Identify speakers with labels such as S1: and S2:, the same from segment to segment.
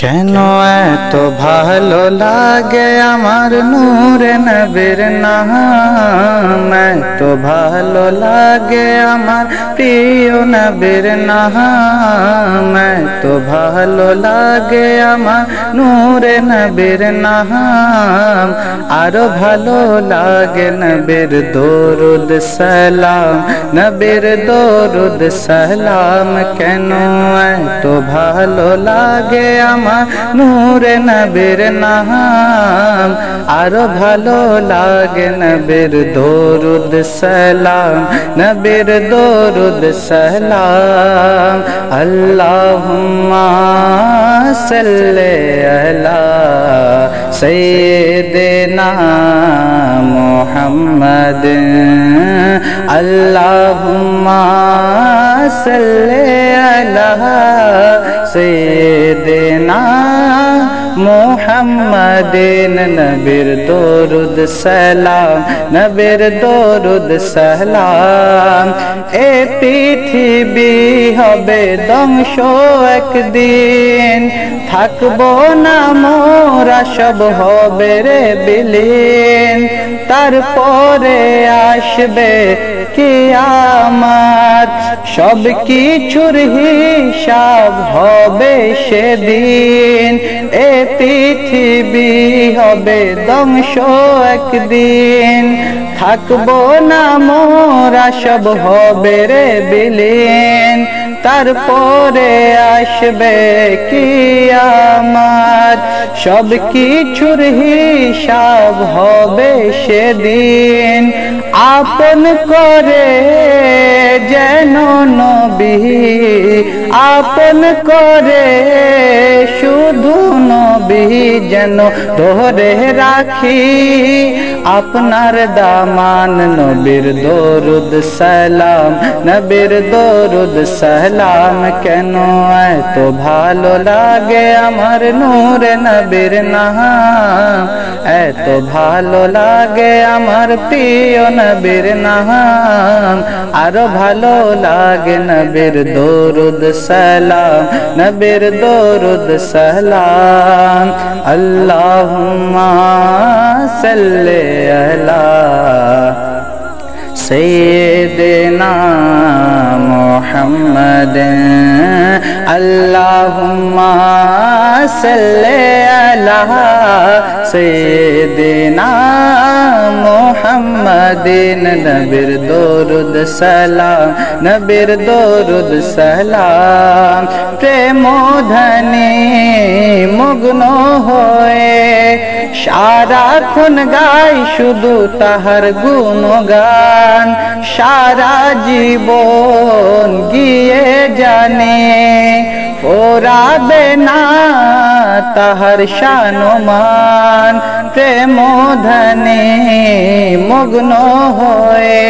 S1: কেন এত ভালো লাগে আমার নূরে নবীর নাম, এত ভালো লাগে আমার প্রিয় নবীর নাম, এত ভালো লাগে আমার নূরে নবীর নাম। আরো ভালো লাগে নবীর দরুদ সালাম, নবীর দরুদ সালাম। কেন এত ভালো লাগে আমার নূরে নবীর নাম, আরো ভালো লাগে নবীর দরুদ সালাম, নবীর দরুদ সালাম। আল্লাহুম্মা সাল্লি আলা সাইয়্যিদিনা মুহাম্মাদ, আল্লাহুম্মা সাল্লি আলা সাইয়্যিদিনা মুহাম্মাদিন। নবীর দরুদ সালাম, নবীর দরুদ সালাম। এ পৃথিবী হবে ধ্বংস একদিন, থাকবো না মোরা সব হবে রে বিলীন। তারপরে আসবে কিয়ামত, সব কিছুর হিসাব হবে সেদিন। এ পৃথিবী হবে ধ্বংস একদিন, থাকবো না মোরা সব হবে রে বিলীন। তারপরে আসবে কিয়ামত, সব কিছুর হিসাব হবে সেদিন। আপন করে যেন নবী, আপন করে শুধু নবী যেন ধরে রাখি। আপনার দামান নবীর দরুদ সালাম, নবীর দরুদ সালাম। কেন এত ভালো লাগে আমার নূরে নবীর নাম, এত ভালো লাগে আমার প্রিয় নবীর নাম। আরো ভালো লাগে নবীর দরুদ সালাম, নবীর দরুদ সালাম। আল্লাহুম্মা সাল্লি আলা সাইয়্যিদিনা মুহাম্মাদ, আল্লাহুম্মা সাল্লি আলা সাইয়্যিদিনা মুহাম্মাদিন। নবীর দরুদ সালাম, নবীর দরুদ সালাম। প্রেম ধ্যানে মগ্ন হয়ে সারাক্ষণ গাই শুধু তাহার গুণগান। সারা জীবন গিয়ে জানে ফোরাবে না তাহার শানমান। প্রেম ধ্যানে মগ্ন হয়ে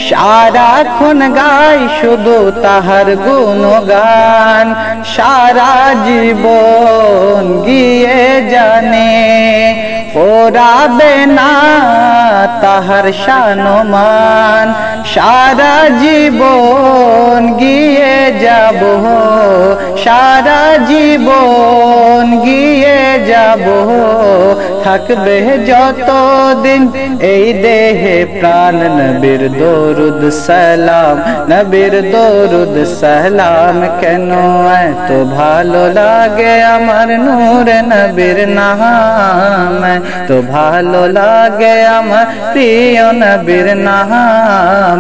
S1: সারাক্ষণ গাই শুধু তাহার গুণগান। সারা জীবন গিয়ে জানে ফোরাবে না তাহার শানমান। সারা জীবন গিয়ে যাব, সারা জীবন গিয়ে যাব, থাকবে যতদিন এই দেহে প্রাণ। নবীর দরুদ সালাম, নবীর দরুদ সালাম। কেন এত ভালো লাগে আমার নূরে নবীর নাম, এত ভালো লাগে আমার প্রিয় নবীর নাম।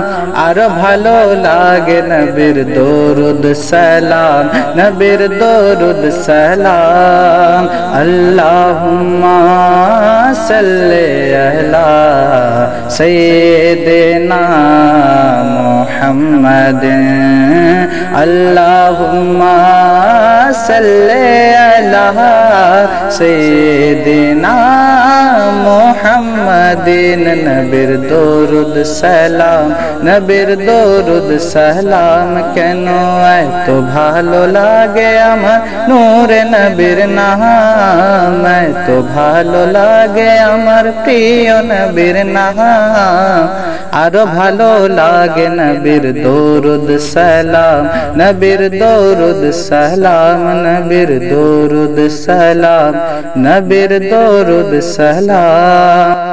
S1: আরো ভালো লাগে নবীর দরুদ সালাম, নবীর দরুদ সালাম। আল্লাহুম্মা সাল্লি আলা সাইয়্যিদিনা মুহাম্মাদ, আল্লাহুম্মা সাল্লি আলা সাইয়্যিদিনা মুহাম্মাদিন। নবীর দরুদ সালাম, নবীর দরুদ সালাম। কেন এত ভালো লাগে আমার নূরে নবীর নাম, এত ভালো লাগে আমার প্রিয় নবীর নাম। আরো ভালো লাগে নবীর নবীর দরুদ সালাম, নবীর দরুদ সালাম, নবীর দরুদ সালাম, নবীর দরুদ সালাম।